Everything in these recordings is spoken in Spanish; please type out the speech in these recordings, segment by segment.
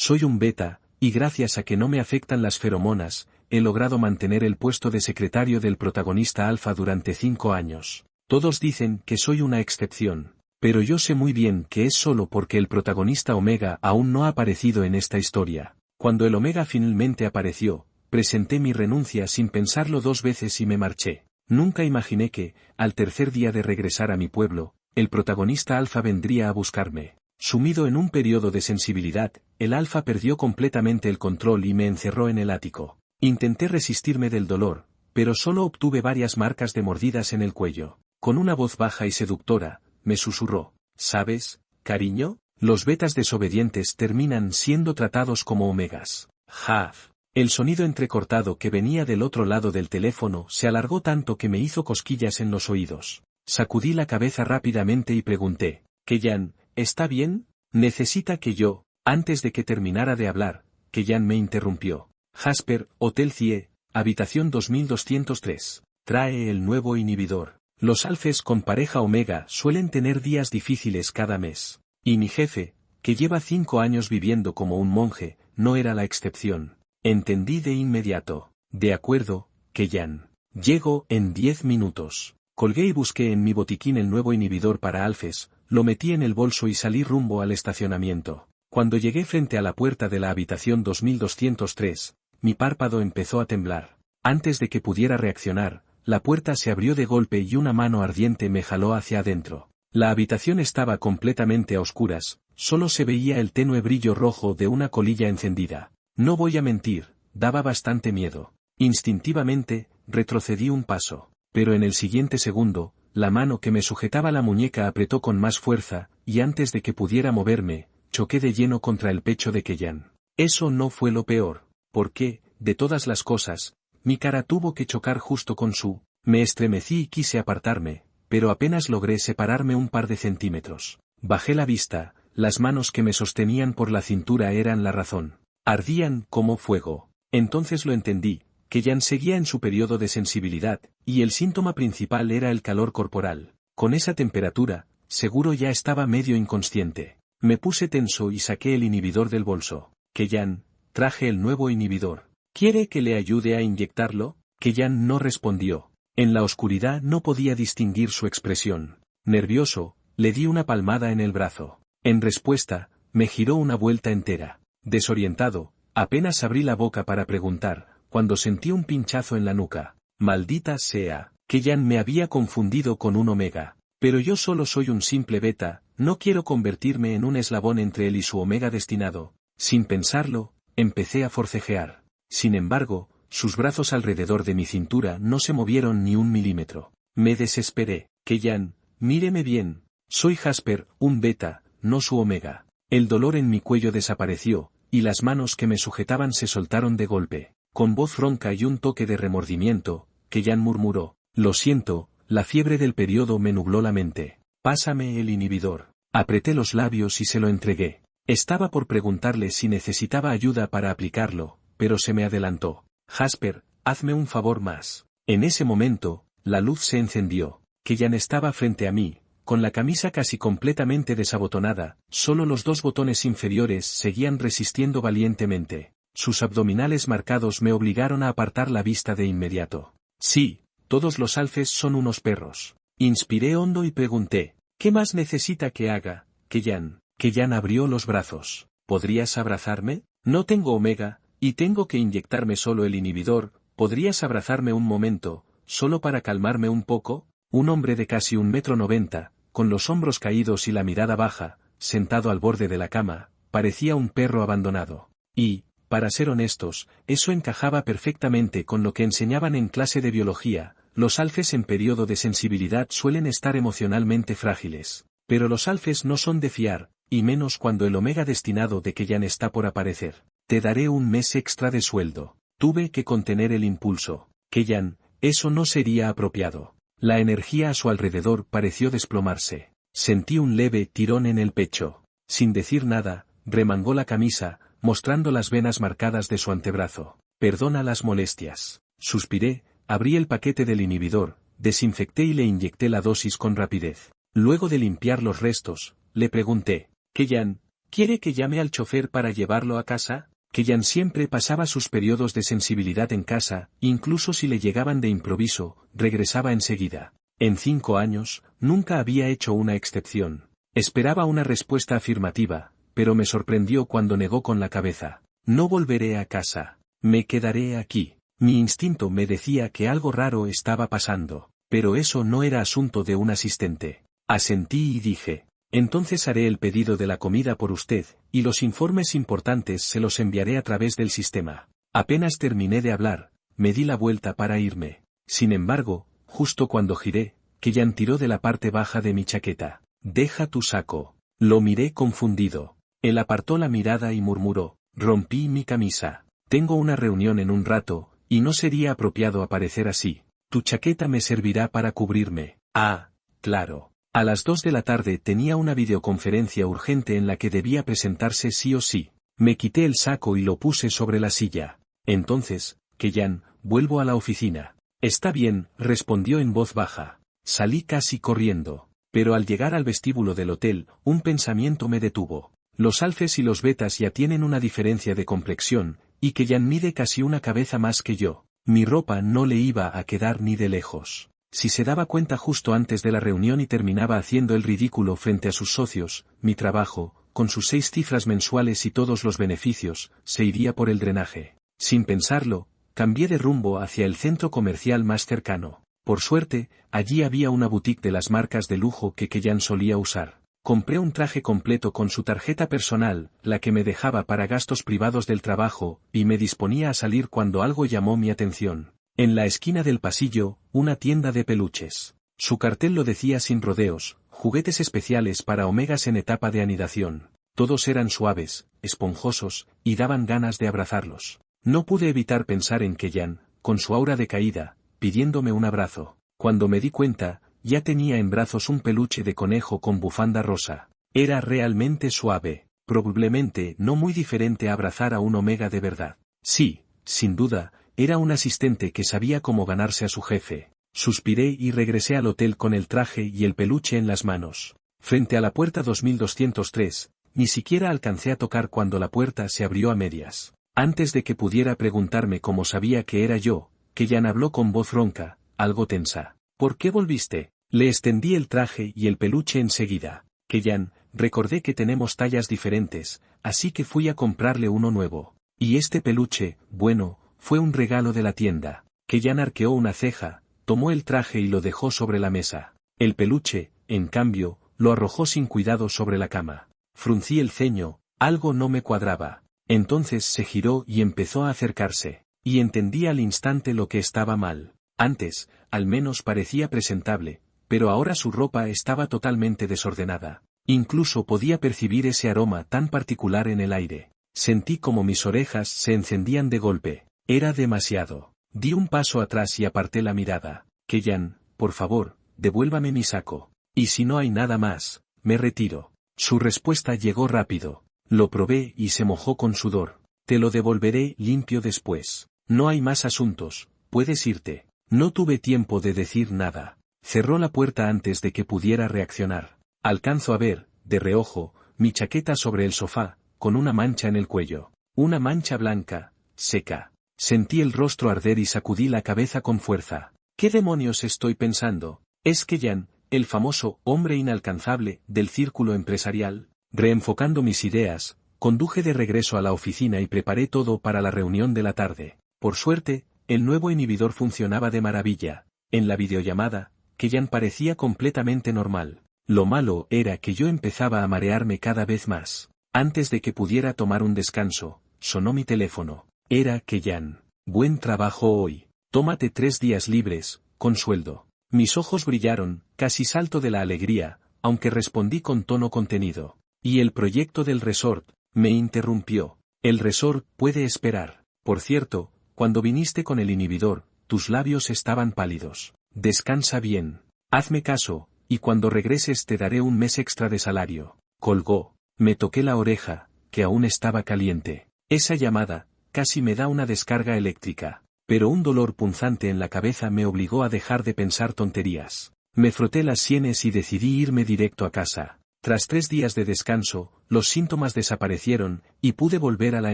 soy un beta, y gracias a que no me afectan las feromonas, he logrado mantener el puesto de secretario del protagonista alfa durante 5 años. Todos dicen que soy una excepción, pero yo sé muy bien que es solo porque el protagonista Omega aún no ha aparecido en esta historia. Cuando el Omega finalmente apareció, presenté mi renuncia sin pensarlo 2 veces y me marché. Nunca imaginé que, al tercer día de regresar a mi pueblo, el protagonista alfa vendría a buscarme. Sumido en un periodo de sensibilidad, el alfa perdió completamente el control y me encerró en el ático. Intenté resistirme del dolor, pero solo obtuve varias marcas de mordidas en el cuello. Con una voz baja y seductora, me susurró: ¿sabes, cariño? Los betas desobedientes terminan siendo tratados como omegas. Jaf. El sonido entrecortado que venía del otro lado del teléfono se alargó tanto que me hizo cosquillas en los oídos. Sacudí la cabeza rápidamente y pregunté: ¿Keyan, está bien? ¿Necesita que yo? Antes de que terminara de hablar, Keyan me interrumpió. Jasper, Hotel CIE, habitación 2203. Trae el nuevo inhibidor. Los alfes con pareja Omega suelen tener días difíciles cada mes. Y mi jefe, que lleva 5 años viviendo como un monje, no era la excepción. Entendí de inmediato. De acuerdo, Keyan. Llego en 10 minutos. Colgué y busqué en mi botiquín el nuevo inhibidor para alfes, lo metí en el bolso y salí rumbo al estacionamiento. Cuando llegué frente a la puerta de la habitación 2203, mi párpado empezó a temblar. Antes de que pudiera reaccionar, la puerta se abrió de golpe y una mano ardiente me jaló hacia adentro. La habitación estaba completamente a oscuras, solo se veía el tenue brillo rojo de una colilla encendida. No voy a mentir, daba bastante miedo. Instintivamente, retrocedí un paso, pero en el siguiente segundo, la mano que me sujetaba la muñeca apretó con más fuerza, y antes de que pudiera moverme, choqué de lleno contra el pecho de Keyan. Eso no fue lo peor, porque, de todas las cosas, mi cara tuvo que chocar justo con su. Me estremecí y quise apartarme, pero apenas logré separarme un par de centímetros. Bajé la vista, las manos que me sostenían por la cintura eran la razón. Ardían como fuego. Entonces lo entendí, Keyan seguía en su periodo de sensibilidad, y el síntoma principal era el calor corporal. Con esa temperatura, seguro ya estaba medio inconsciente. Me puse tenso y saqué el inhibidor del bolso. Keyan, traje el nuevo inhibidor. ¿Quiere que le ayude a inyectarlo? Keyan no respondió. En la oscuridad no podía distinguir su expresión. Nervioso, le di una palmada en el brazo. En respuesta, me giró una vuelta entera. Desorientado, apenas abrí la boca para preguntar, cuando sentí un pinchazo en la nuca. Maldita sea, Keyan me había confundido con un omega. Pero yo solo soy un simple beta, no quiero convertirme en un eslabón entre él y su omega destinado. Sin pensarlo, empecé a forcejear. Sin embargo, sus brazos alrededor de mi cintura no se movieron ni un milímetro. Me desesperé. Keyan, míreme bien. Soy Jasper, un beta, no su omega. El dolor en mi cuello desapareció, y las manos que me sujetaban se soltaron de golpe. Con voz ronca y un toque de remordimiento, Keyan murmuró: lo siento, la fiebre del periodo me nubló la mente. Pásame el inhibidor. Apreté los labios y se lo entregué. Estaba por preguntarle si necesitaba ayuda para aplicarlo, pero se me adelantó. Jasper, hazme un favor más. En ese momento, la luz se encendió. Keyan estaba frente a mí, con la camisa casi completamente desabotonada, solo los 2 botones inferiores seguían resistiendo valientemente. Sus abdominales marcados me obligaron a apartar la vista de inmediato. Sí, todos los alfes son unos perros. Inspiré hondo y pregunté: ¿qué más necesita que haga, Keyan? Keyan abrió los brazos. ¿Podrías abrazarme? No tengo omega, y tengo que inyectarme solo el inhibidor. ¿Podrías abrazarme un momento, solo para calmarme un poco? Un hombre de casi 1,90 m, con los hombros caídos y la mirada baja, sentado al borde de la cama, parecía un perro abandonado. Y, para ser honestos, eso encajaba perfectamente con lo que enseñaban en clase de biología. Los alfes en periodo de sensibilidad suelen estar emocionalmente frágiles. Pero los alfes no son de fiar, y menos cuando el omega destinado de Keyan está por aparecer. Te daré un mes extra de sueldo. Tuve que contener el impulso. Keyan, eso no sería apropiado. La energía a su alrededor pareció desplomarse. Sentí un leve tirón en el pecho. Sin decir nada, remangó la camisa, mostrando las venas marcadas de su antebrazo. Perdona las molestias. Suspiré, abrí el paquete del inhibidor, desinfecté y le inyecté la dosis con rapidez. Luego de limpiar los restos, le pregunté: Keyan, ¿Quiere que llame al chofer para llevarlo a casa? Kellyanne siempre pasaba sus periodos de sensibilidad en casa, incluso si le llegaban de improviso, regresaba enseguida. En 5 años, nunca había hecho una excepción. Esperaba una respuesta afirmativa, pero me sorprendió cuando negó con la cabeza. No volveré a casa. Me quedaré aquí. Mi instinto me decía que algo raro estaba pasando, pero eso no era asunto de un asistente. Asentí y dije, entonces haré el pedido de la comida por usted, y los informes importantes se los enviaré a través del sistema. Apenas terminé de hablar, me di la vuelta para irme. Sin embargo, justo cuando giré, Kellyanne tiró de la parte baja de mi chaqueta. Deja tu saco. Lo miré confundido. Él apartó la mirada y murmuró, rompí mi camisa. Tengo una reunión en un rato, y no sería apropiado aparecer así. Tu chaqueta me servirá para cubrirme. Ah, claro. A las 2 de la tarde tenía una videoconferencia urgente en la que debía presentarse sí o sí. Me quité el saco y lo puse sobre la silla. Entonces, Kellyanne, vuelvo a la oficina. Está bien, respondió en voz baja. Salí casi corriendo. Pero al llegar al vestíbulo del hotel, un pensamiento me detuvo. Los alfes y los betas ya tienen una diferencia de complexión, y Kellyanne mide casi una cabeza más que yo. Mi ropa no le iba a quedar ni de lejos. Si se daba cuenta justo antes de la reunión y terminaba haciendo el ridículo frente a sus socios, mi trabajo, con sus 6 cifras mensuales y todos los beneficios, se iría por el drenaje. Sin pensarlo, cambié de rumbo hacia el centro comercial más cercano. Por suerte, allí había una boutique de las marcas de lujo que Kellyanne solía usar. Compré un traje completo con su tarjeta personal, la que me dejaba para gastos privados del trabajo, y me disponía a salir cuando algo llamó mi atención. En la esquina del pasillo, una tienda de peluches. Su cartel lo decía sin rodeos, juguetes especiales para omegas en etapa de anidación. Todos eran suaves, esponjosos, y daban ganas de abrazarlos. No pude evitar pensar en Kellyanne, con su aura decaída, pidiéndome un abrazo. Cuando me di cuenta, ya tenía en brazos un peluche de conejo con bufanda rosa. Era realmente suave, probablemente no muy diferente a abrazar a un omega de verdad. Sí, sin duda, era un asistente que sabía cómo ganarse a su jefe. Suspiré y regresé al hotel con el traje y el peluche en las manos. Frente a la puerta 2203, ni siquiera alcancé a tocar cuando la puerta se abrió a medias. Antes de que pudiera preguntarme cómo sabía que era yo, Kellyanne habló con voz ronca, algo tensa. ¿Por qué volviste? Le extendí el traje y el peluche enseguida. Kellyanne, recordé que tenemos tallas diferentes, así que fui a comprarle uno nuevo. Y este peluche, bueno, fue un regalo de la tienda. Kellyanne arqueó una ceja, tomó el traje y lo dejó sobre la mesa. El peluche, en cambio, lo arrojó sin cuidado sobre la cama. Fruncí el ceño, algo no me cuadraba. Entonces se giró y empezó a acercarse. Y entendí al instante lo que estaba mal. Antes, al menos parecía presentable, pero ahora su ropa estaba totalmente desordenada. Incluso podía percibir ese aroma tan particular en el aire. Sentí como mis orejas se encendían de golpe. Era demasiado. Di un paso atrás y aparté la mirada. Kellyanne, por favor, devuélvame mi saco. Y si no hay nada más, me retiro. Su respuesta llegó rápido. Lo probé y se mojó con sudor. Te lo devolveré limpio después. No hay más asuntos, puedes irte. No tuve tiempo de decir nada. Cerró la puerta antes de que pudiera reaccionar. Alcanzo a ver, de reojo, mi chaqueta sobre el sofá, con una mancha en el cuello. Una mancha blanca, seca. Sentí el rostro arder y sacudí la cabeza con fuerza. ¿Qué demonios estoy pensando? ¿Es Kellyanne, el famoso hombre inalcanzable del círculo empresarial? Reenfocando mis ideas, conduje de regreso a la oficina y preparé todo para la reunión de la tarde. Por suerte, el nuevo inhibidor funcionaba de maravilla. En la videollamada, Kellyanne parecía completamente normal. Lo malo era que yo empezaba a marearme cada vez más. Antes de que pudiera tomar un descanso, sonó mi teléfono. Era Kellyanne. Buen trabajo hoy. Tómate 3 días libres, con sueldo. Mis ojos brillaron, casi salto de la alegría, aunque respondí con tono contenido. Y el proyecto del resort, me interrumpió. El resort puede esperar. Por cierto, cuando viniste con el inhibidor, tus labios estaban pálidos. Descansa bien. Hazme caso, y cuando regreses te daré un mes extra de salario. Colgó. Me toqué la oreja, que aún estaba caliente. Esa llamada, casi me da una descarga eléctrica. Pero un dolor punzante en la cabeza me obligó a dejar de pensar tonterías. Me froté las sienes y decidí irme directo a casa. Tras 3 días de descanso, los síntomas desaparecieron, y pude volver a la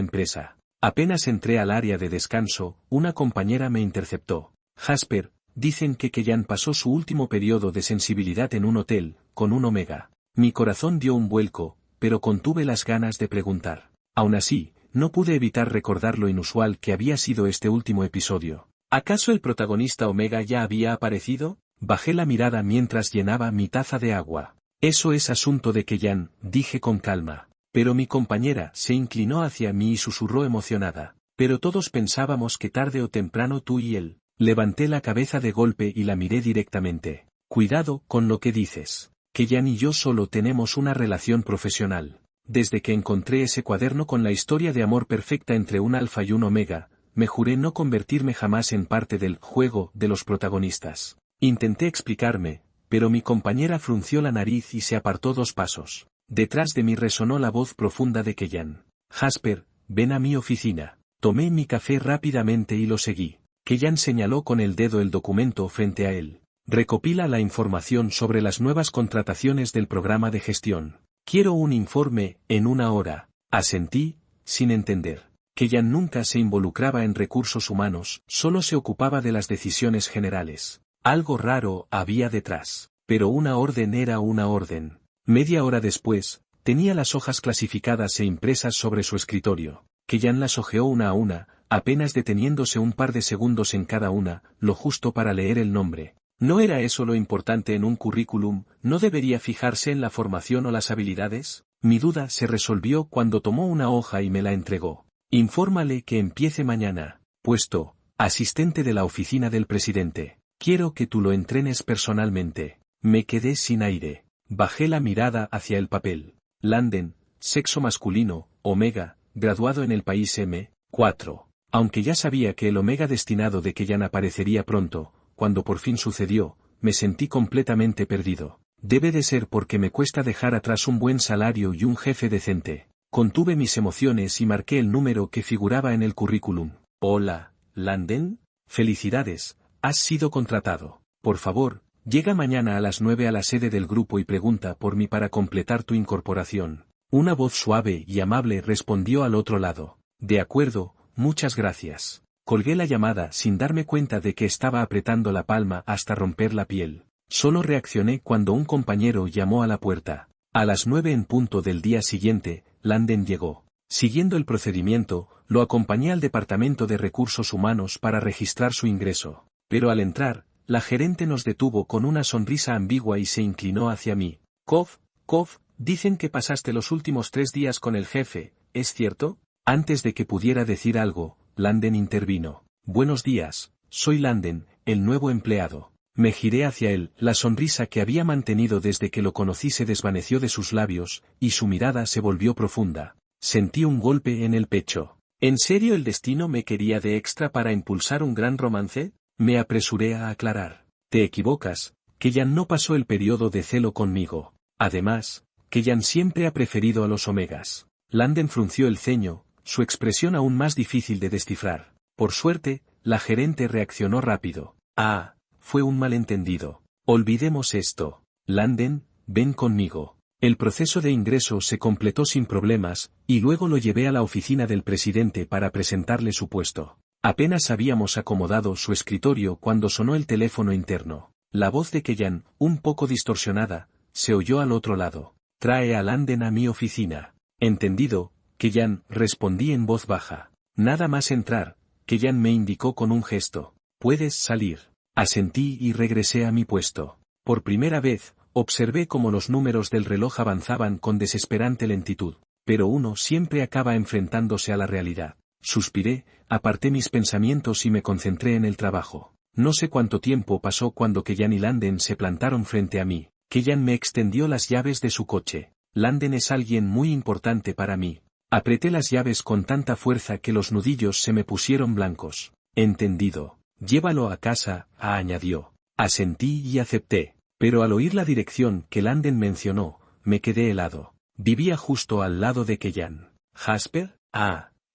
empresa. Apenas entré al área de descanso, una compañera me interceptó. Jasper, dicen que Kellyanne pasó su último periodo de sensibilidad en un hotel, con un Omega. Mi corazón dio un vuelco, pero contuve las ganas de preguntar. Aún así, no pude evitar recordar lo inusual que había sido este último episodio. ¿Acaso el protagonista Omega ya había aparecido? Bajé la mirada mientras llenaba mi taza de agua. Eso es asunto de Kellyanne, dije con calma. Pero mi compañera se inclinó hacia mí y susurró emocionada. Pero todos pensábamos que tarde o temprano tú y él. Levanté la cabeza de golpe y la miré directamente. Cuidado con lo que dices. Kellyanne y yo solo tenemos una relación profesional. Desde que encontré ese cuaderno con la historia de amor perfecta entre un alfa y un omega, me juré no convertirme jamás en parte del juego de los protagonistas. Intenté explicarme, pero mi compañera frunció la nariz y se apartó 2 pasos. Detrás de mí resonó la voz profunda de Kellyanne. Jasper, ven a mi oficina. Tomé mi café rápidamente y lo seguí. Kellyanne señaló con el dedo el documento frente a él. Recopila la información sobre las nuevas contrataciones del programa de gestión. Quiero un informe, en 1 hora. Asentí, sin entender. Kellyanne nunca se involucraba en recursos humanos, solo se ocupaba de las decisiones generales. Algo raro había detrás, pero una orden era una orden. Media hora después, tenía las hojas clasificadas e impresas sobre su escritorio. Kellyanne las hojeó una a una, apenas deteniéndose un par de segundos en cada una, lo justo para leer el nombre. ¿No era eso lo importante en un currículum? ¿No debería fijarse en la formación o las habilidades? Mi duda se resolvió cuando tomó una hoja y me la entregó. Infórmale que empiece mañana. Puesto, asistente de la oficina del presidente. Quiero que tú lo entrenes personalmente. Me quedé sin aire. Bajé la mirada hacia el papel. Landen, sexo masculino, Omega, graduado en el país M4. Aunque ya sabía que el Omega destinado de Kellyanne aparecería pronto, cuando por fin sucedió, me sentí completamente perdido. Debe de ser porque me cuesta dejar atrás un buen salario y un jefe decente. Contuve mis emociones y marqué el número que figuraba en el currículum. Hola, Landen. Felicidades, has sido contratado. Por favor, llega mañana a las 9 a la sede del grupo y pregunta por mí para completar tu incorporación. Una voz suave y amable respondió al otro lado. De acuerdo, muchas gracias. Colgué la llamada sin darme cuenta de que estaba apretando la palma hasta romper la piel. Solo reaccioné cuando un compañero llamó a la puerta. A las 9 en punto del día siguiente, Landen llegó. Siguiendo el procedimiento, lo acompañé al departamento de recursos humanos para registrar su ingreso. Pero al entrar, la gerente nos detuvo con una sonrisa ambigua y se inclinó hacia mí. Kov, dicen que pasaste los últimos 3 días con el jefe, ¿es cierto? Antes de que pudiera decir algo, Landen intervino. Buenos días, soy Landen, el nuevo empleado. Me giré hacia él, la sonrisa que había mantenido desde que lo conocí se desvaneció de sus labios, y su mirada se volvió profunda. Sentí un golpe en el pecho. ¿En serio el destino me quería de extra para impulsar un gran romance? Me apresuré a aclarar. Te equivocas, Kellyanne no pasó el periodo de celo conmigo. Además, Kellyanne siempre ha preferido a los Omegas. Landen frunció el ceño, su expresión aún más difícil de descifrar. Por suerte, la gerente reaccionó rápido. Ah, fue un malentendido. Olvidemos esto. Landen, ven conmigo. El proceso de ingreso se completó sin problemas, y luego lo llevé a la oficina del presidente para presentarle su puesto. Apenas habíamos acomodado su escritorio cuando sonó el teléfono interno. La voz de Kellyanne, un poco distorsionada, se oyó al otro lado. Trae a Landen a mi oficina. Entendido, Kellyanne, respondí en voz baja. Nada más entrar, Kellyanne me indicó con un gesto. Puedes salir. Asentí y regresé a mi puesto. Por primera vez, observé cómo los números del reloj avanzaban con desesperante lentitud, pero uno siempre acaba enfrentándose a la realidad. Suspiré, aparté mis pensamientos y me concentré en el trabajo. No sé cuánto tiempo pasó cuando Kellyanne y Landen se plantaron frente a mí. Kellyanne me extendió las llaves de su coche. Landen es alguien muy importante para mí. Apreté las llaves con tanta fuerza que los nudillos se me pusieron blancos. Entendido. Llévalo a casa, añadió. Asentí y acepté. Pero al oír la dirección que Landen mencionó, me quedé helado. Vivía justo al lado de Kellyanne. ¿Jasper?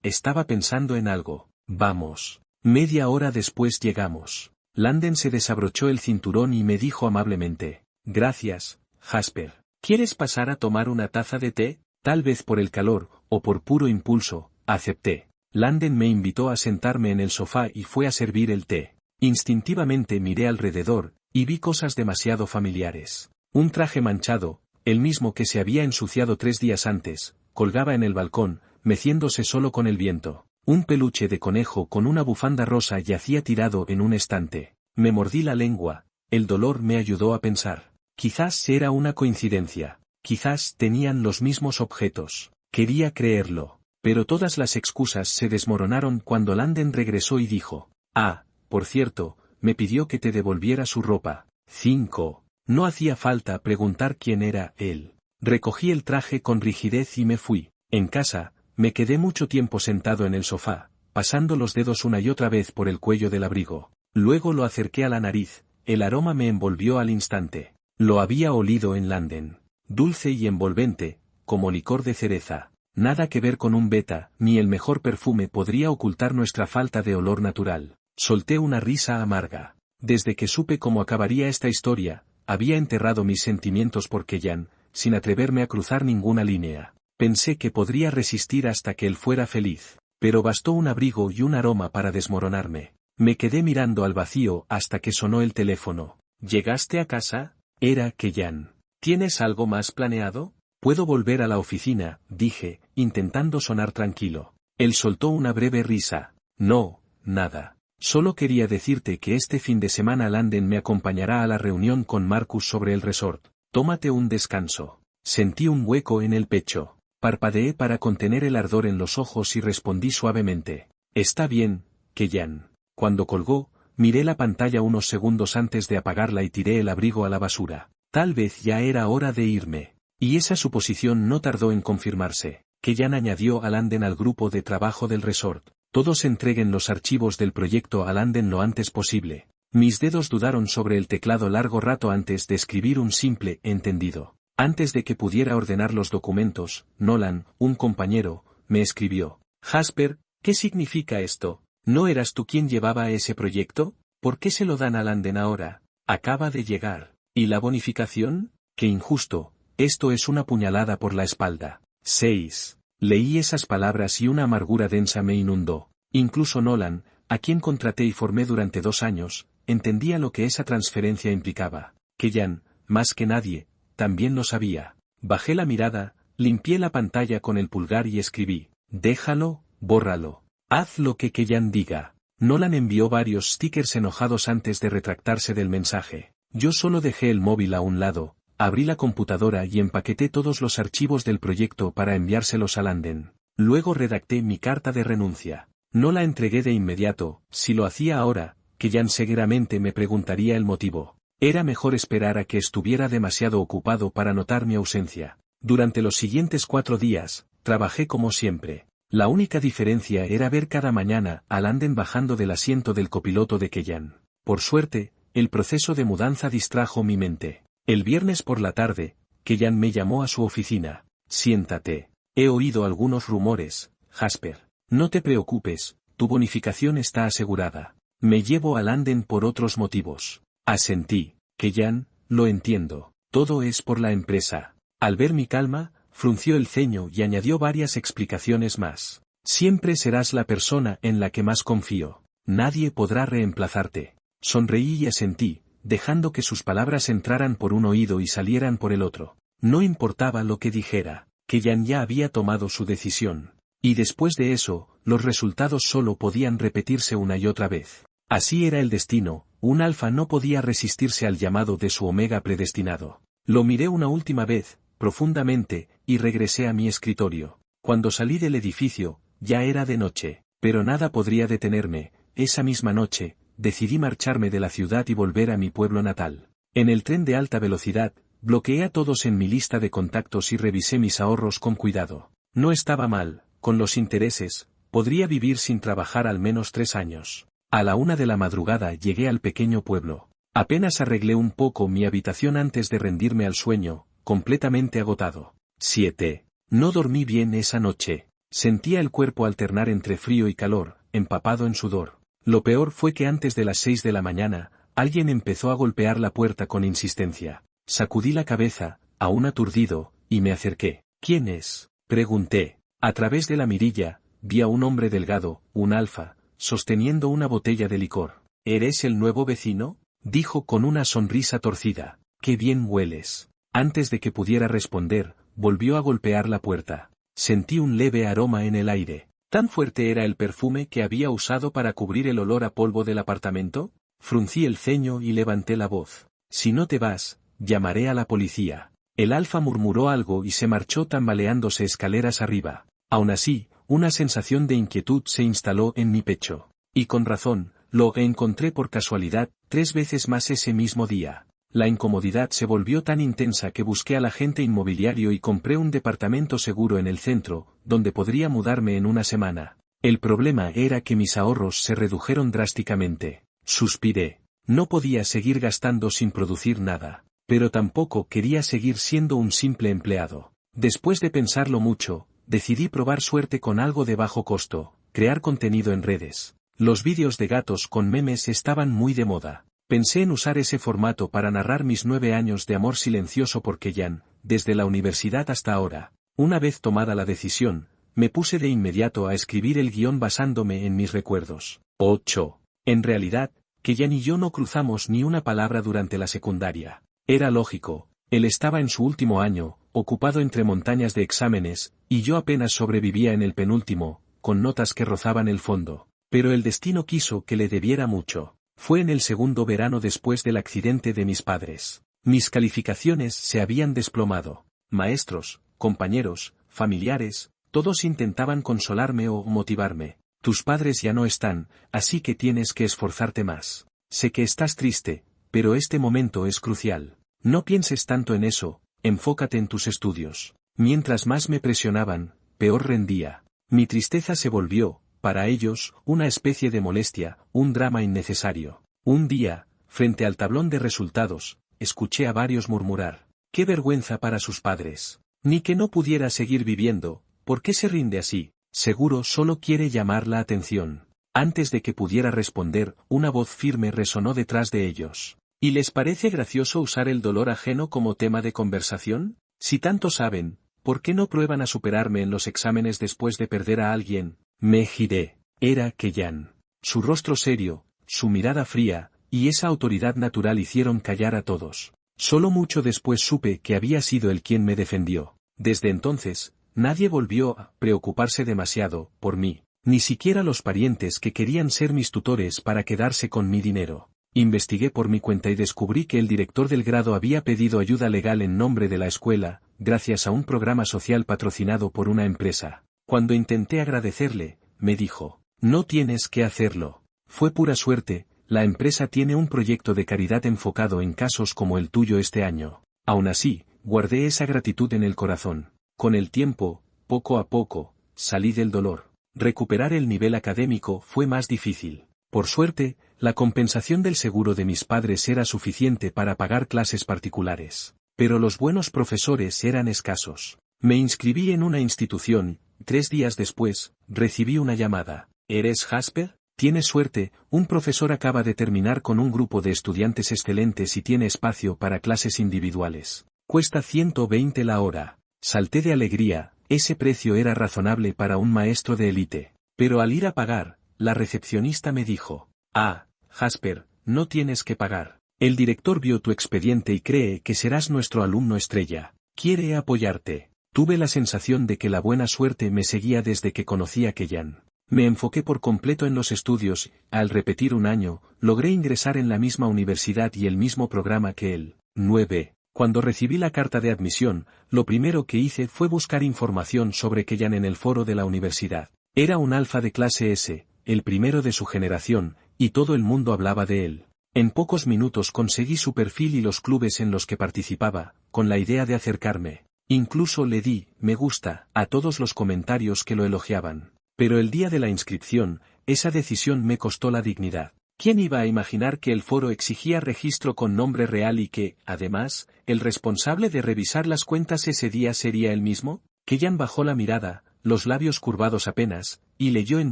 Estaba pensando en algo. Vamos. Media hora después llegamos. Landen se desabrochó el cinturón y me dijo amablemente. Gracias, Jasper. ¿Quieres pasar a tomar una taza de té? Tal vez por el calor, o por puro impulso, acepté. Landen me invitó a sentarme en el sofá y fue a servir el té. Instintivamente miré alrededor, y vi cosas demasiado familiares. Un traje manchado, el mismo que se había ensuciado 3 días antes, colgaba en el balcón, meciéndose solo con el viento. Un peluche de conejo con una bufanda rosa yacía tirado en un estante. Me mordí la lengua, el dolor me ayudó a pensar. Quizás era una coincidencia, quizás tenían los mismos objetos. Quería creerlo, pero todas las excusas se desmoronaron cuando Landen regresó y dijo: «Ah, por cierto, me pidió que te devolviera su ropa». 5. No hacía falta preguntar quién era él. Recogí el traje con rigidez y me fui. En casa, me quedé mucho tiempo sentado en el sofá, pasando los dedos una y otra vez por el cuello del abrigo. Luego lo acerqué a la nariz, el aroma me envolvió al instante. Lo había olido en Landen. Dulce y envolvente, como licor de cereza. Nada que ver con un beta, ni el mejor perfume podría ocultar nuestra falta de olor natural. Solté una risa amarga. Desde que supe cómo acabaría esta historia, había enterrado mis sentimientos por Kellan, sin atreverme a cruzar ninguna línea. Pensé que podría resistir hasta que él fuera feliz, pero bastó un abrigo y un aroma para desmoronarme. Me quedé mirando al vacío hasta que sonó el teléfono. ¿Llegaste a casa? Era Kellan. ¿Tienes algo más planeado? Puedo volver a la oficina, dije, intentando sonar tranquilo. Él soltó una breve risa. No, nada. Solo quería decirte que este fin de semana Landen me acompañará a la reunión con Marcus sobre el resort. Tómate un descanso. Sentí un hueco en el pecho. Parpadeé para contener el ardor en los ojos y respondí suavemente. Está bien, Kellan. Cuando colgó, miré la pantalla unos segundos antes de apagarla y tiré el abrigo a la basura. Tal vez ya era hora de irme. Y esa suposición no tardó en confirmarse. Kellan añadió a Landen al grupo de trabajo del resort. Todos entreguen los archivos del proyecto a Landen lo antes posible. Mis dedos dudaron sobre el teclado largo rato antes de escribir un simple entendido. Antes de que pudiera ordenar los documentos, Nolan, un compañero, me escribió: «Jasper, ¿qué significa esto? ¿No eras tú quien llevaba ese proyecto? ¿Por qué se lo dan a Landen ahora? Acaba de llegar. ¿Y la bonificación? ¡Qué injusto! Esto es una puñalada por la espalda». 6. Leí esas palabras y una amargura densa me inundó. Incluso Nolan, a quien contraté y formé durante 2 años, entendía lo que esa transferencia implicaba. Kellan, más que nadie, también lo sabía. Bajé la mirada, limpié la pantalla con el pulgar y escribí: «Déjalo, bórralo. Haz lo que Kellan diga». Nolan envió varios stickers enojados antes de retractarse del mensaje. Yo solo dejé el móvil a un lado, abrí la computadora y empaqueté todos los archivos del proyecto para enviárselos a Landen. Luego redacté mi carta de renuncia. No la entregué de inmediato, si lo hacía ahora, Kellan seguramente me preguntaría el motivo. Era mejor esperar a que estuviera demasiado ocupado para notar mi ausencia. Durante los siguientes 4 días, trabajé como siempre. La única diferencia era ver cada mañana a Landen bajando del asiento del copiloto de Kellan. Por suerte, el proceso de mudanza distrajo mi mente. El viernes por la tarde, Kellan me llamó a su oficina. «Siéntate. He oído algunos rumores, Jasper. No te preocupes, tu bonificación está asegurada. Me llevo a Landen por otros motivos». Asentí. «Kellan, lo entiendo. Todo es por la empresa». Al ver mi calma, frunció el ceño y añadió varias explicaciones más. «Siempre serás la persona en la que más confío. Nadie podrá reemplazarte». Sonreí y asentí, dejando que sus palabras entraran por un oído y salieran por el otro. No importaba lo que dijera, Kellan ya había tomado su decisión. Y después de eso, los resultados solo podían repetirse una y otra vez. Así era el destino, un alfa no podía resistirse al llamado de su omega predestinado. Lo miré una última vez, profundamente, y regresé a mi escritorio. Cuando salí del edificio, ya era de noche, pero nada podría detenerme. Esa misma noche, decidí marcharme de la ciudad y volver a mi pueblo natal. En el tren de alta velocidad, bloqueé a todos en mi lista de contactos y revisé mis ahorros con cuidado. No estaba mal, con los intereses, podría vivir sin trabajar al menos 3 años. A la 1 de la madrugada llegué al pequeño pueblo. Apenas arreglé un poco mi habitación antes de rendirme al sueño, completamente agotado. 7. No dormí bien esa noche. Sentía el cuerpo alternar entre frío y calor, empapado en sudor. Lo peor fue que antes de las 6 de la mañana, alguien empezó a golpear la puerta con insistencia. Sacudí la cabeza, aún aturdido, y me acerqué. ¿Quién es?, pregunté. A través de la mirilla, vi a un hombre delgado, un alfa, sosteniendo una botella de licor. ¿Eres el nuevo vecino?, dijo con una sonrisa torcida. «Qué bien hueles». Antes de que pudiera responder, volvió a golpear la puerta. Sentí un leve aroma en el aire. ¿Tan fuerte era el perfume que había usado para cubrir el olor a polvo del apartamento? Fruncí el ceño y levanté la voz. «Si no te vas, llamaré a la policía». El alfa murmuró algo y se marchó tambaleándose escaleras arriba. Aún así, una sensación de inquietud se instaló en mi pecho. Y con razón, lo encontré por casualidad 3 veces más ese mismo día. La incomodidad se volvió tan intensa que busqué al agente inmobiliario y compré un departamento seguro en el centro, donde podría mudarme en una semana. El problema era que mis ahorros se redujeron drásticamente. Suspiré. No podía seguir gastando sin producir nada. Pero tampoco quería seguir siendo un simple empleado. Después de pensarlo mucho, decidí probar suerte con algo de bajo costo, crear contenido en redes. Los vídeos de gatos con memes estaban muy de moda. Pensé en usar ese formato para narrar mis 9 años de amor silencioso por Kellyanne, desde la universidad hasta ahora. Una vez tomada la decisión, me puse de inmediato a escribir el guión basándome en mis recuerdos. 8. En realidad, Kellyanne y yo no cruzamos ni una palabra durante la secundaria. Era lógico, él estaba en su último año, ocupado entre montañas de exámenes, y yo apenas sobrevivía en el penúltimo, con notas que rozaban el fondo. Pero el destino quiso que le debiera mucho. Fue en el segundo verano después del accidente de mis padres. Mis calificaciones se habían desplomado. Maestros, compañeros, familiares, todos intentaban consolarme o motivarme. Tus padres ya no están, así que tienes que esforzarte más. Sé que estás triste, pero este momento es crucial. No pienses tanto en eso, enfócate en tus estudios. Mientras más me presionaban, peor rendía. Mi tristeza se volvió, para ellos, una especie de molestia, un drama innecesario. Un día, frente al tablón de resultados, escuché a varios murmurar: «¡Qué vergüenza para sus padres! Ni que no pudiera seguir viviendo, ¿por qué se rinde así? Seguro solo quiere llamar la atención». Antes de que pudiera responder, una voz firme resonó detrás de ellos. ¿Y les parece gracioso usar el dolor ajeno como tema de conversación? Si tanto saben, ¿por qué no prueban a superarme en los exámenes después de perder a alguien? Me giré. Era Kellyanne. Su rostro serio, su mirada fría, y esa autoridad natural hicieron callar a todos. Solo mucho después supe que había sido él quien me defendió. Desde entonces, nadie volvió a preocuparse demasiado por mí, ni siquiera los parientes que querían ser mis tutores para quedarse con mi dinero. Investigué por mi cuenta y descubrí que el director del grado había pedido ayuda legal en nombre de la escuela, gracias a un programa social patrocinado por una empresa. Cuando intenté agradecerle, me dijo: «No tienes que hacerlo. Fue pura suerte, la empresa tiene un proyecto de caridad enfocado en casos como el tuyo este año». Aún así, guardé esa gratitud en el corazón. Con el tiempo, poco a poco, salí del dolor. Recuperar el nivel académico fue más difícil. Por suerte, la compensación del seguro de mis padres era suficiente para pagar clases particulares. Pero los buenos profesores eran escasos. Me inscribí en una institución. 3 días después, recibí una llamada. ¿Eres Jasper? Tienes suerte, un profesor acaba de terminar con un grupo de estudiantes excelentes y tiene espacio para clases individuales. Cuesta 120 la hora. Salté de alegría, ese precio era razonable para un maestro de élite. Pero al ir a pagar, la recepcionista me dijo: «Ah, Jasper, no tienes que pagar. El director vio tu expediente y cree que serás nuestro alumno estrella. Quiere apoyarte». Tuve la sensación de que la buena suerte me seguía desde que conocí a Kellyanne. Me enfoqué por completo en los estudios, al repetir un año, logré ingresar en la misma universidad y el mismo programa que él. 9. Cuando recibí la carta de admisión, lo primero que hice fue buscar información sobre Kellyanne en el foro de la universidad. Era un alfa de clase S, el primero de su generación, y todo el mundo hablaba de él. En pocos minutos conseguí su perfil y los clubes en los que participaba, con la idea de acercarme. Incluso le di «me gusta» a todos los comentarios que lo elogiaban. Pero el día de la inscripción, esa decisión me costó la dignidad. ¿Quién iba a imaginar que el foro exigía registro con nombre real y que, además, el responsable de revisar las cuentas ese día sería él mismo? Kellyanne bajó la mirada, los labios curvados apenas, y leyó en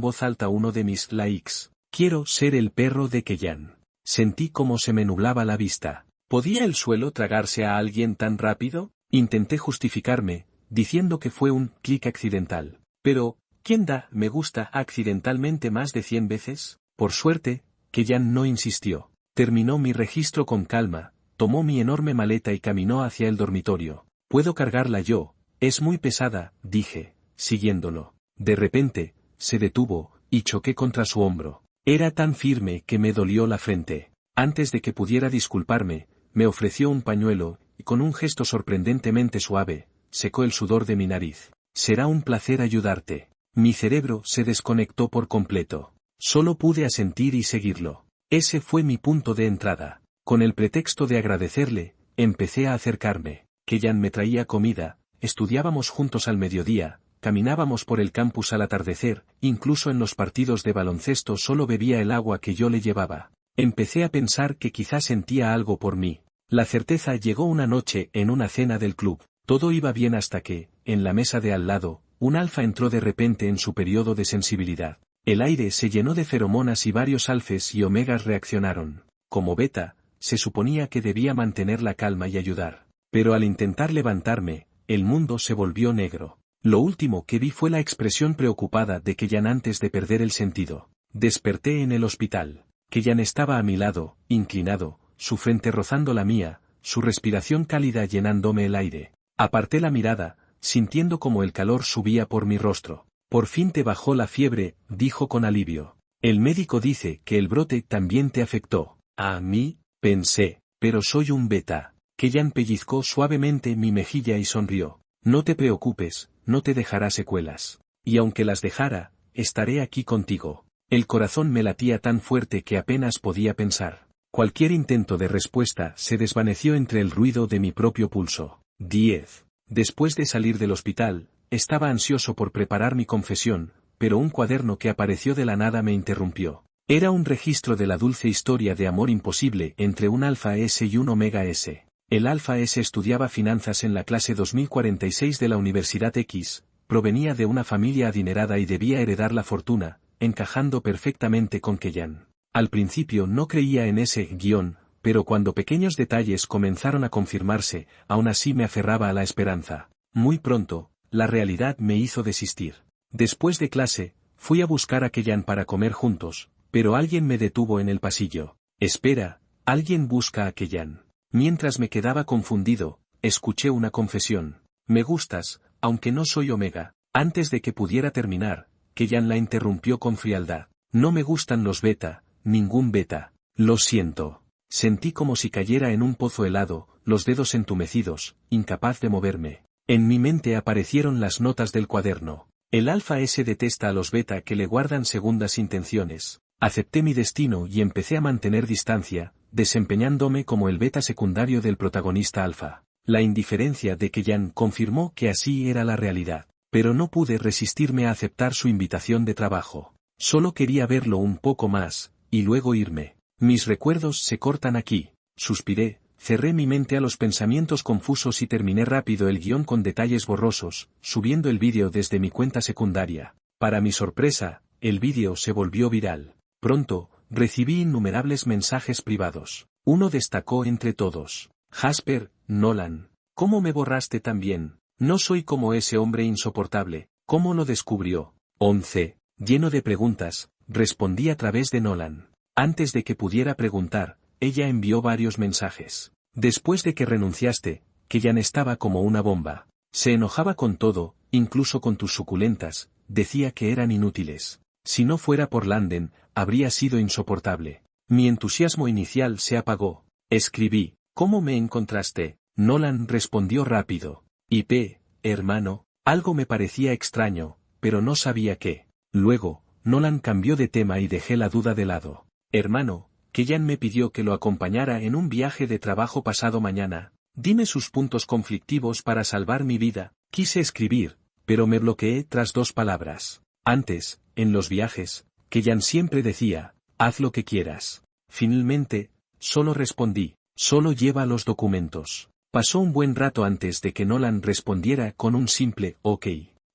voz alta uno de mis likes. «Quiero ser el perro de Kellyanne». Sentí como se me nublaba la vista. ¿Podía el suelo tragarse a alguien tan rápido? Intenté justificarme, diciendo que fue un clic accidental. Pero, ¿quién da me gusta accidentalmente más de 100 veces? Por suerte, Kellyanne no insistió. Terminó mi registro con calma, tomó mi enorme maleta y caminó hacia el dormitorio. Puedo cargarla yo, es muy pesada, dije, siguiéndolo. De repente, se detuvo, y choqué contra su hombro. Era tan firme que me dolió la frente. Antes de que pudiera disculparme, me ofreció un pañuelo, y con un gesto sorprendentemente suave, secó el sudor de mi nariz. Será un placer ayudarte. Mi cerebro se desconectó por completo. Solo pude asentir y seguirlo. Ese fue mi punto de entrada. Con el pretexto de agradecerle, empecé a acercarme. Kellyanne me traía comida, estudiábamos juntos al mediodía, caminábamos por el campus al atardecer, incluso en los partidos de baloncesto solo bebía el agua que yo le llevaba. Empecé a pensar que quizás sentía algo por mí. La certeza llegó una noche en una cena del club. Todo iba bien hasta que, en la mesa de al lado, un alfa entró de repente en su periodo de sensibilidad. El aire se llenó de feromonas y varios alfes y omegas reaccionaron. Como beta, se suponía que debía mantener la calma y ayudar. Pero al intentar levantarme, el mundo se volvió negro. Lo último que vi fue la expresión preocupada de Kellyanne antes de perder el sentido. Desperté en el hospital. Kellyanne estaba a mi lado, inclinado, su frente rozando la mía, su respiración cálida llenándome el aire. Aparté la mirada, sintiendo como el calor subía por mi rostro. Por fin te bajó la fiebre, dijo con alivio. El médico dice que el brote también te afectó. A mí, pensé, pero soy un beta. Kellyanne pellizcó suavemente mi mejilla y sonrió. No te preocupes, no te dejará secuelas. Y aunque las dejara, estaré aquí contigo. El corazón me latía tan fuerte que apenas podía pensar. Cualquier intento de respuesta se desvaneció entre el ruido de mi propio pulso. 10. Después de salir del hospital, estaba ansioso por preparar mi confesión, pero un cuaderno que apareció de la nada me interrumpió. Era un registro de la dulce historia de amor imposible entre un alfa S y un omega S. El alfa S estudiaba finanzas en la clase 2046 de la Universidad X, provenía de una familia adinerada y debía heredar la fortuna, encajando perfectamente con Kellyanne. Al principio no creía en ese guión, pero cuando pequeños detalles comenzaron a confirmarse, aún así me aferraba a la esperanza. Muy pronto, la realidad me hizo desistir. Después de clase, fui a buscar a Kellyanne para comer juntos, pero alguien me detuvo en el pasillo. Espera, alguien busca a Kellyanne. Mientras me quedaba confundido, escuché una confesión. Me gustas, aunque no soy omega. Antes de que pudiera terminar, Kellyanne la interrumpió con frialdad. No me gustan los beta, ningún beta. Lo siento. Sentí como si cayera en un pozo helado, los dedos entumecidos, incapaz de moverme. En mi mente aparecieron las notas del cuaderno. El alfa S detesta a los beta que le guardan segundas intenciones. Acepté mi destino y empecé a mantener distancia, desempeñándome como el beta secundario del protagonista alfa. La indiferencia de Kellyanne confirmó que así era la realidad, pero no pude resistirme a aceptar su invitación de trabajo. Solo quería verlo un poco más, y luego irme. Mis recuerdos se cortan aquí, suspiré, cerré mi mente a los pensamientos confusos y terminé rápido el guión con detalles borrosos, subiendo el vídeo desde mi cuenta secundaria. Para mi sorpresa, el vídeo se volvió viral. Pronto, recibí innumerables mensajes privados. Uno destacó entre todos. Jasper, Nolan, ¿cómo me borraste tan bien? No soy como ese hombre insoportable. ¿Cómo lo descubrió? 11. Lleno de preguntas, respondí a través de Nolan. Antes de que pudiera preguntar, ella envió varios mensajes. Después de que renunciaste, Kellyanne estaba como una bomba. Se enojaba con todo, incluso con tus suculentas, decía que eran inútiles. Si no fuera por Landen, habría sido insoportable. Mi entusiasmo inicial se apagó. Escribí, ¿cómo me encontraste? Nolan respondió rápido. IP, hermano, algo me parecía extraño, pero no sabía qué. Luego, Nolan cambió de tema y dejé la duda de lado. Hermano, Kellyanne me pidió que lo acompañara en un viaje de trabajo pasado mañana. Dime sus puntos conflictivos para salvar mi vida. Quise escribir, pero me bloqueé tras 2 palabras. Antes, en los viajes, Kellyanne siempre decía, haz lo que quieras. Finalmente, solo respondí, solo lleva los documentos. Pasó un buen rato antes de que Nolan respondiera con un simple ok.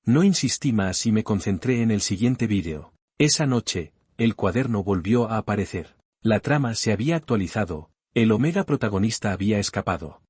No insistí más y me concentré en el siguiente vídeo. Esa noche, el cuaderno volvió a aparecer. La trama se había actualizado, el omega protagonista había escapado.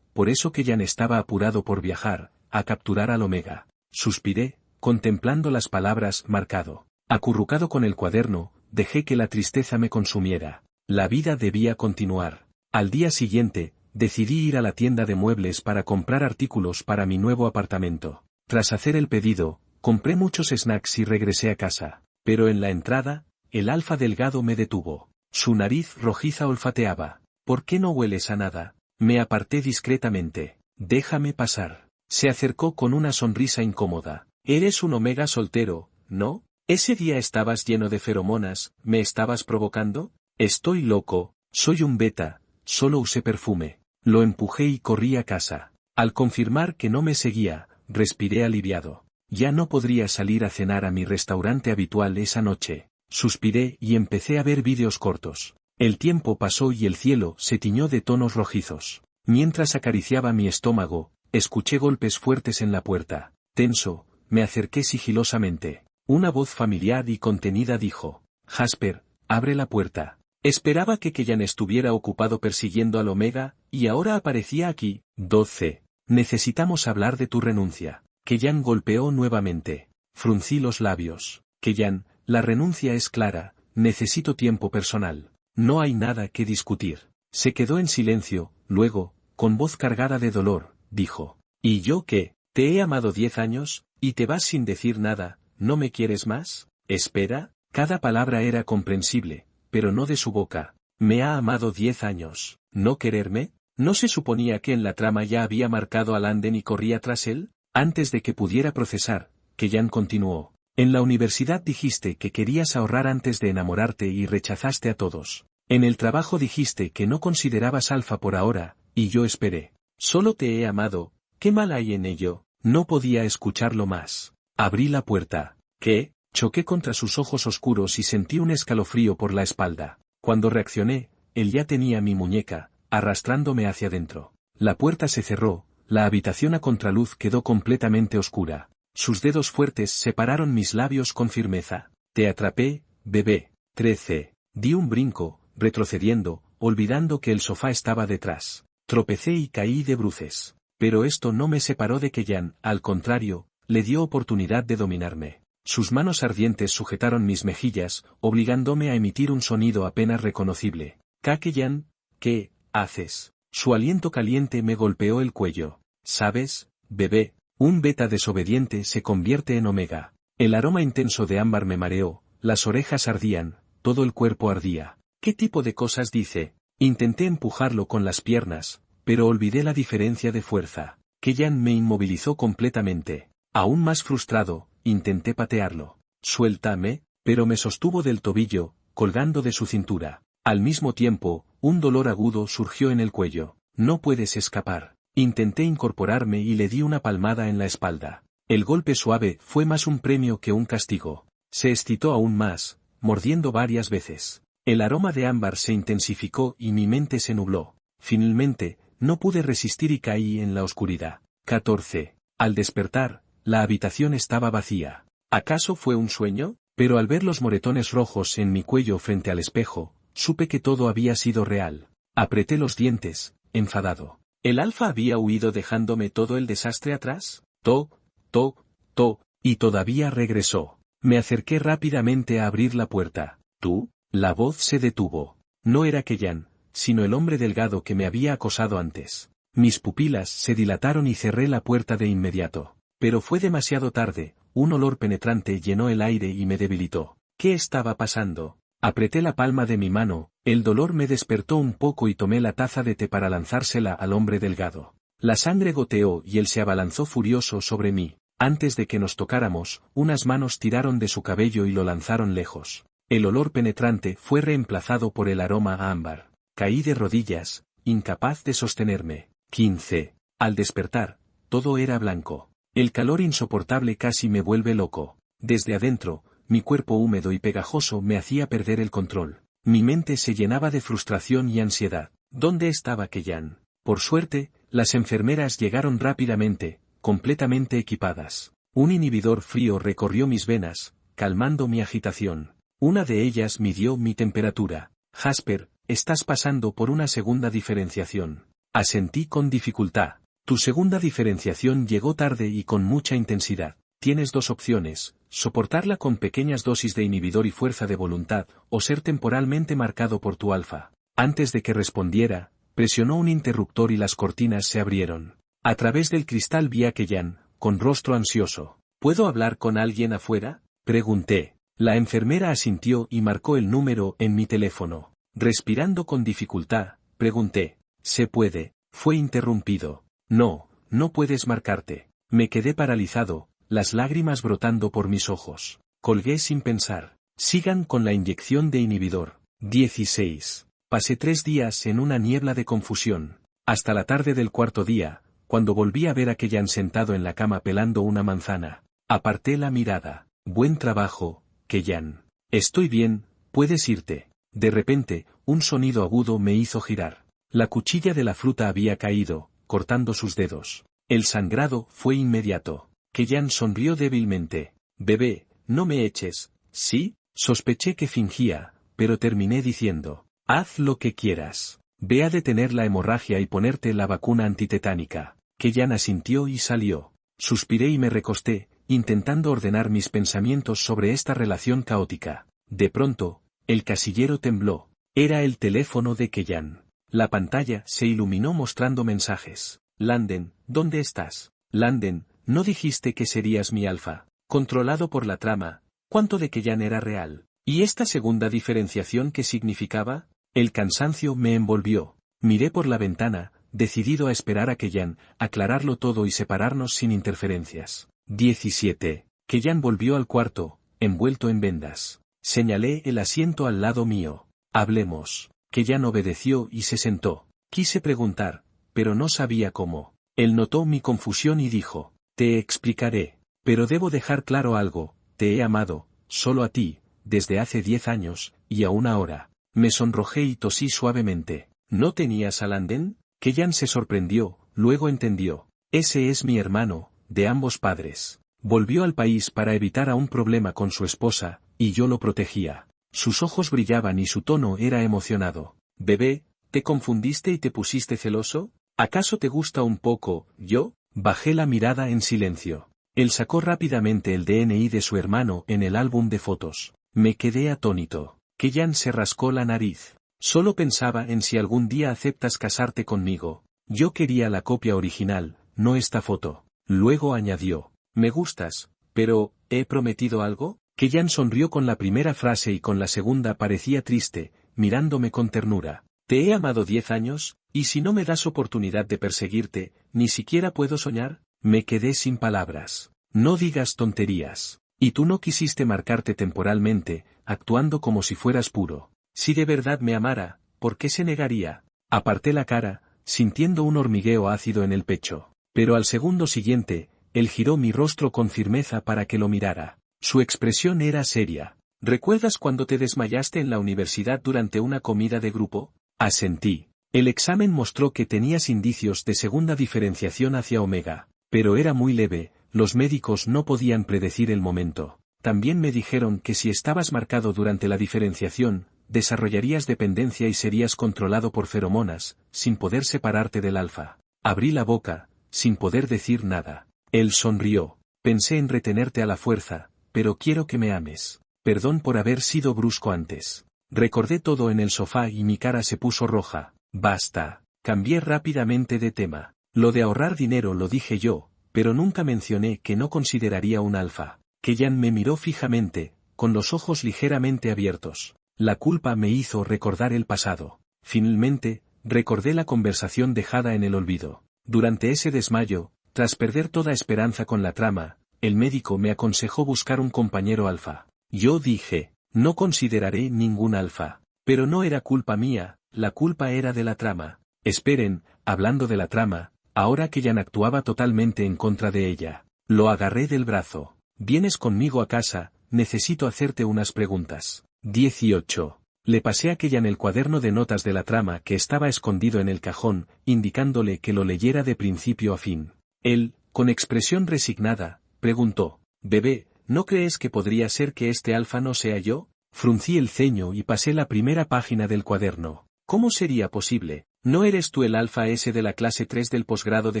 por eso que Jan estaba apurado por viajar, a capturar al Omega. Suspiré, contemplando las palabras marcado. Acurrucado con el cuaderno, dejé que la tristeza me consumiera. La vida debía continuar. Al día siguiente, decidí ir a la tienda de muebles para comprar artículos para mi nuevo apartamento. Tras hacer el pedido, compré muchos snacks y regresé a casa. Pero en la entrada, el Alfa delgado me detuvo. Su nariz rojiza olfateaba. ¿Por qué no hueles a nada? Me aparté discretamente. Déjame pasar. Se acercó con una sonrisa incómoda. Eres un Omega soltero, ¿no? Ese día estabas lleno de feromonas, ¿me estabas provocando? Estoy loco, soy un beta, solo usé perfume. Lo empujé y corrí a casa. Al confirmar que no me seguía, respiré aliviado. Ya no podría salir a cenar a mi restaurante habitual esa noche. Suspiré y empecé a ver vídeos cortos. El tiempo pasó y el cielo se tiñó de tonos rojizos. Mientras acariciaba mi estómago, escuché golpes fuertes en la puerta. Tenso, me acerqué sigilosamente. Una voz familiar y contenida dijo: Jasper, abre la puerta. Esperaba que Jan estuviera ocupado persiguiendo al Omega, y ahora aparecía aquí. 12. Necesitamos hablar de tu renuncia. Jan golpeó nuevamente. Fruncí los labios. Jan, la renuncia es clara, necesito tiempo personal. No hay nada que discutir. Se quedó en silencio, luego, con voz cargada de dolor, dijo: ¿Y yo qué? Te he amado 10 años, y te vas sin decir nada, ¿no me quieres más? Espera, cada palabra era comprensible, pero no de su boca. ¿Me ha amado 10 años? ¿No quererme? ¿No se suponía que en la trama ya había marcado a Landen y corría tras él? Antes de que pudiera procesar, Jan continuó. En la universidad dijiste que querías ahorrar antes de enamorarte y rechazaste a todos. En el trabajo dijiste que no considerabas alfa por ahora, y yo esperé. Solo te he amado, ¿qué mal hay en ello? No podía escucharlo más. Abrí la puerta. ¿Qué? Choqué contra sus ojos oscuros y sentí un escalofrío por la espalda. Cuando reaccioné, él ya tenía mi muñeca, arrastrándome hacia dentro. La puerta se cerró, la habitación a contraluz quedó completamente oscura. Sus dedos fuertes separaron mis labios con firmeza. Te atrapé, bebé. 13. Di un brinco, retrocediendo, olvidando que el sofá estaba detrás. Tropecé y caí de bruces. Pero esto no me separó de Jan, al contrario, le dio oportunidad de dominarme. Sus manos ardientes sujetaron mis mejillas, obligándome a emitir un sonido apenas reconocible. Jan, ¿qué haces? Su aliento caliente me golpeó el cuello. ¿Sabes, bebé? Un beta desobediente se convierte en Omega. El aroma intenso de ámbar me mareó, las orejas ardían, todo el cuerpo ardía. ¿Qué tipo de cosas dice? Intenté empujarlo con las piernas, pero olvidé la diferencia de fuerza. Jan me inmovilizó completamente. Aún más frustrado, intenté patearlo. Suéltame, pero me sostuvo del tobillo, colgando de su cintura. Al mismo tiempo, un dolor agudo surgió en el cuello. No puedes escapar. Intenté incorporarme y le di una palmada en la espalda. El golpe suave fue más un premio que un castigo. Se excitó aún más, mordiendo varias veces. El aroma de ámbar se intensificó y mi mente se nubló. Finalmente, no pude resistir y caí en la oscuridad. 14. Al despertar, la habitación estaba vacía. ¿Acaso fue un sueño? Pero al ver los moretones rojos en mi cuello frente al espejo, supe que todo había sido real. Apreté los dientes, enfadado. ¿El alfa había huido dejándome todo el desastre atrás? Toc, toc, toc, y todavía regresó. Me acerqué rápidamente a abrir la puerta. ¿Tú? La voz se detuvo. No era Jan, sino el hombre delgado que me había acosado antes. Mis pupilas se dilataron y cerré la puerta de inmediato. Pero fue demasiado tarde, un olor penetrante llenó el aire y me debilitó. ¿Qué estaba pasando? Apreté la palma de mi mano, el dolor me despertó un poco y tomé la taza de té para lanzársela al hombre delgado. La sangre goteó y él se abalanzó furioso sobre mí. Antes de que nos tocáramos, unas manos tiraron de su cabello y lo lanzaron lejos. El olor penetrante fue reemplazado por el aroma a ámbar. Caí de rodillas, incapaz de sostenerme. 15. Al despertar, todo era blanco. El calor insoportable casi me vuelve loco. Desde adentro, mi cuerpo húmedo y pegajoso me hacía perder el control. Mi mente se llenaba de frustración y ansiedad. ¿Dónde estaba Jan? Por suerte, las enfermeras llegaron rápidamente, completamente equipadas. Un inhibidor frío recorrió mis venas, calmando mi agitación. Una de ellas midió mi temperatura. Jasper, estás pasando por una segunda diferenciación. Asentí con dificultad. Tu segunda diferenciación llegó tarde y con mucha intensidad. Tienes dos opciones, soportarla con pequeñas dosis de inhibidor y fuerza de voluntad, o ser temporalmente marcado por tu alfa. Antes de que respondiera, presionó un interruptor y las cortinas se abrieron. A través del cristal vi a Kellyanne, con rostro ansioso. ¿Puedo hablar con alguien afuera?, pregunté. La enfermera asintió y marcó el número en mi teléfono. Respirando con dificultad, pregunté. ¿Se puede? Fue interrumpido. No, no puedes marcarte. Me quedé paralizado, las lágrimas brotando por mis ojos. Colgué sin pensar. Sigan con la inyección de inhibidor. 16. Pasé 3 días en una niebla de confusión. Hasta la tarde del cuarto día, cuando volví a ver a Kellyanne sentado en la cama pelando una manzana. Aparté la mirada. Buen trabajo, Kellyanne. Estoy bien, puedes irte. De repente, un sonido agudo me hizo girar. La cuchilla de la fruta había caído, cortando sus dedos. El sangrado fue inmediato. Kellyanne sonrió débilmente. Bebé, no me eches, ¿sí? Sospeché que fingía, pero terminé diciendo. Haz lo que quieras. Ve a detener la hemorragia y ponerte la vacuna antitetánica. Kellyanne asintió y salió. Suspiré y me recosté, intentando ordenar mis pensamientos sobre esta relación caótica. De pronto, el casillero tembló. Era el teléfono de Kellyanne. La pantalla se iluminó mostrando mensajes. Landen, ¿dónde estás? Landen, ¿no dijiste que serías mi alfa? Controlado por la trama, ¿cuánto de Kellyanne era real? ¿Y esta segunda diferenciación qué significaba? El cansancio me envolvió. Miré por la ventana, decidido a esperar a Kellyanne, aclararlo todo y separarnos sin interferencias. 17. Kellyanne volvió al cuarto, envuelto en vendas. Señalé el asiento al lado mío. Hablemos. Kellyanne obedeció y se sentó. Quise preguntar, pero no sabía cómo. Él notó mi confusión y dijo, te explicaré. Pero debo dejar claro algo, te he amado, solo a ti, desde hace 10 años, y aún ahora. Me sonrojé y tosí suavemente. ¿No tenías a Landen? Kellyanne se sorprendió, luego entendió. Ese es mi hermano, de ambos padres. Volvió al país para evitar a un problema con su esposa, y yo lo protegía. Sus ojos brillaban y su tono era emocionado. Bebé, ¿te confundiste y te pusiste celoso? ¿Acaso te gusta un poco, yo? Bajé la mirada en silencio. Él sacó rápidamente el DNI de su hermano en el álbum de fotos. Me quedé atónito. Kellyanne se rascó la nariz. Solo pensaba en si algún día aceptas casarte conmigo. Yo quería la copia original, no esta foto. Luego añadió. Me gustas, pero, ¿he prometido algo? Kellyanne sonrió con la primera frase y con la segunda parecía triste, mirándome con ternura. Te he amado 10 años, y si no me das oportunidad de perseguirte, ni siquiera puedo soñar. Me quedé sin palabras. No digas tonterías. Y tú no quisiste marcarte temporalmente, actuando como si fueras puro. Si de verdad me amara, ¿por qué se negaría? Aparté la cara, sintiendo un hormigueo ácido en el pecho. Pero al segundo siguiente, él giró mi rostro con firmeza para que lo mirara. Su expresión era seria. ¿Recuerdas cuando te desmayaste en la universidad durante una comida de grupo? Asentí. El examen mostró que tenías indicios de segunda diferenciación hacia omega, pero era muy leve, los médicos no podían predecir el momento. También me dijeron que si estabas marcado durante la diferenciación, desarrollarías dependencia y serías controlado por feromonas, sin poder separarte del alfa. Abrí la boca, sin poder decir nada. Él sonrió. Pensé en retenerte a la fuerza, pero quiero que me ames. Perdón por haber sido brusco antes. Recordé todo en el sofá y mi cara se puso roja. Basta. Cambié rápidamente de tema. Lo de ahorrar dinero lo dije yo, pero nunca mencioné que no consideraría un alfa. Kellyanne me miró fijamente, con los ojos ligeramente abiertos. La culpa me hizo recordar el pasado. Finalmente, recordé la conversación dejada en el olvido. Durante ese desmayo, tras perder toda esperanza con la trama, el médico me aconsejó buscar un compañero alfa. Yo dije, no consideraré ningún alfa. Pero no era culpa mía, la culpa era de la trama. Esperen, hablando de la trama, ahora que Kellyanne actuaba totalmente en contra de ella. Lo agarré del brazo. Vienes conmigo a casa, necesito hacerte unas preguntas. 18. Le pasé a Kellyanne el cuaderno de notas de la trama que estaba escondido en el cajón, indicándole que lo leyera de principio a fin. Él, con expresión resignada, preguntó, «Bebé, ¿no crees que podría ser que este alfa no sea yo?» Fruncí el ceño y pasé la primera página del cuaderno. «¿Cómo sería posible? ¿No eres tú el Alfa S de la clase 3 del posgrado de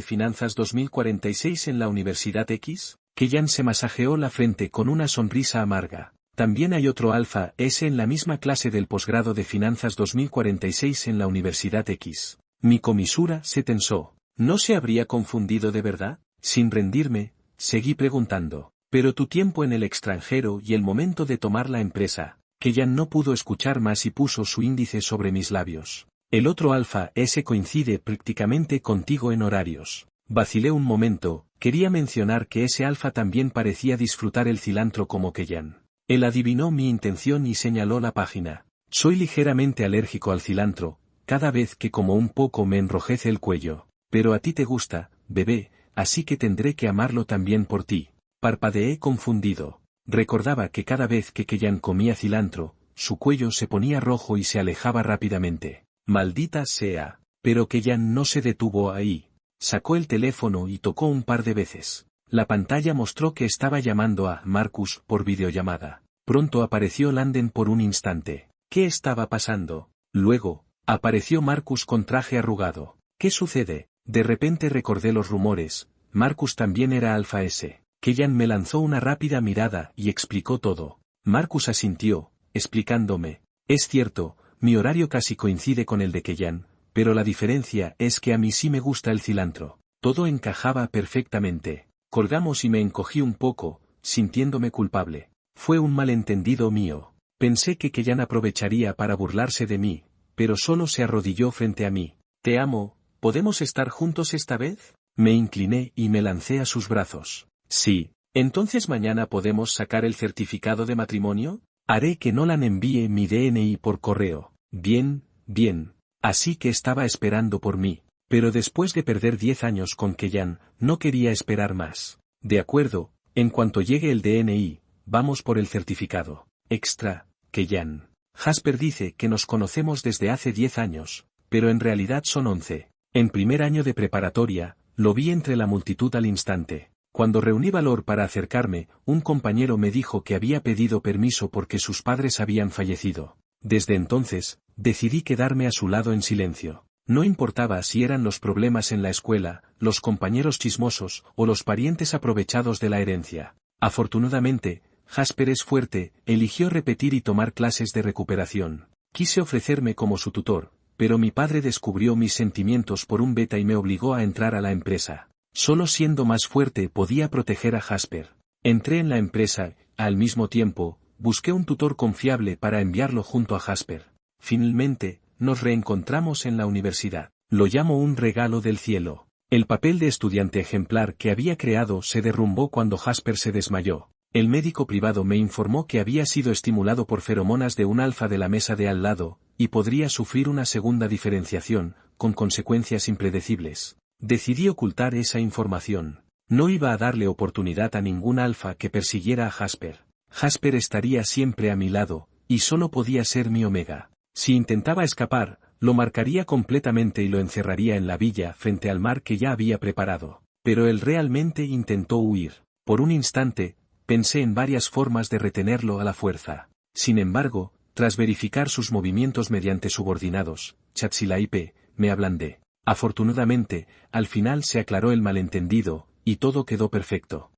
Finanzas 2046 en la Universidad X? Kellyanne se masajeó la frente con una sonrisa amarga. También hay otro Alfa S en la misma clase del posgrado de Finanzas 2046 en la Universidad X. Mi comisura se tensó. ¿No se habría confundido de verdad? Sin rendirme, seguí preguntando. Pero tu tiempo en el extranjero y el momento de tomar la empresa. Kellyanne no pudo escuchar más y puso su índice sobre mis labios. El otro Alfa S coincide prácticamente contigo en horarios. Vacilé un momento, quería mencionar que ese Alfa también parecía disfrutar el cilantro como Kellyanne. Él adivinó mi intención y señaló la página. Soy ligeramente alérgico al cilantro, cada vez que como un poco me enrojece el cuello. Pero a ti te gusta, bebé, así que tendré que amarlo también por ti. Parpadeé confundido. Recordaba que cada vez que Kellyanne comía cilantro, su cuello se ponía rojo y se alejaba rápidamente. Maldita sea. Pero Kellyanne no se detuvo ahí. Sacó el teléfono y tocó un par de veces. La pantalla mostró que estaba llamando a Marcus por videollamada. Pronto apareció Landen por un instante. ¿Qué estaba pasando? Luego, apareció Marcus con traje arrugado. ¿Qué sucede? De repente recordé los rumores. Marcus también era Alfa S. Kellyanne me lanzó una rápida mirada y explicó todo. Marcus asintió, explicándome. Es cierto, mi horario casi coincide con el de Kellyanne, pero la diferencia es que a mí sí me gusta el cilantro. Todo encajaba perfectamente. Colgamos y me encogí un poco, sintiéndome culpable. Fue un malentendido mío. Pensé que Kellyanne aprovecharía para burlarse de mí, pero solo se arrodilló frente a mí. Te amo, ¿podemos estar juntos esta vez? Me incliné y me lancé a sus brazos. Sí. ¿Entonces mañana podemos sacar el certificado de matrimonio? Haré que Nolan envíe mi DNI por correo. Bien, bien. Así que estaba esperando por mí. Pero después de perder 10 años con Kellyanne, no quería esperar más. De acuerdo, en cuanto llegue el DNI, vamos por el certificado. Extra, Kellyanne. Jasper dice que nos conocemos desde hace 10 años, pero en realidad son 11. En primer año de preparatoria, lo vi entre la multitud al instante. Cuando reuní valor para acercarme, un compañero me dijo que había pedido permiso porque sus padres habían fallecido. Desde entonces, decidí quedarme a su lado en silencio. No importaba si eran los problemas en la escuela, los compañeros chismosos o los parientes aprovechados de la herencia. Afortunadamente, Jasper es fuerte, eligió repetir y tomar clases de recuperación. Quise ofrecerme como su tutor, pero mi padre descubrió mis sentimientos por un beta y me obligó a entrar a la empresa. Solo siendo más fuerte podía proteger a Jasper. Entré en la empresa, al mismo tiempo, busqué un tutor confiable para enviarlo junto a Jasper. Finalmente, nos reencontramos en la universidad. Lo llamo un regalo del cielo. El papel de estudiante ejemplar que había creado se derrumbó cuando Jasper se desmayó. El médico privado me informó que había sido estimulado por feromonas de un alfa de la mesa de al lado, y podría sufrir una segunda diferenciación, con consecuencias impredecibles. Decidí ocultar esa información. No iba a darle oportunidad a ningún alfa que persiguiera a Jasper. Jasper estaría siempre a mi lado, y solo podía ser mi omega. Si intentaba escapar, lo marcaría completamente y lo encerraría en la villa frente al mar que ya había preparado. Pero él realmente intentó huir. Por un instante, pensé en varias formas de retenerlo a la fuerza. Sin embargo, tras verificar sus movimientos mediante subordinados, chats y la IP, me ablandé. Afortunadamente, al final se aclaró el malentendido, y todo quedó perfecto.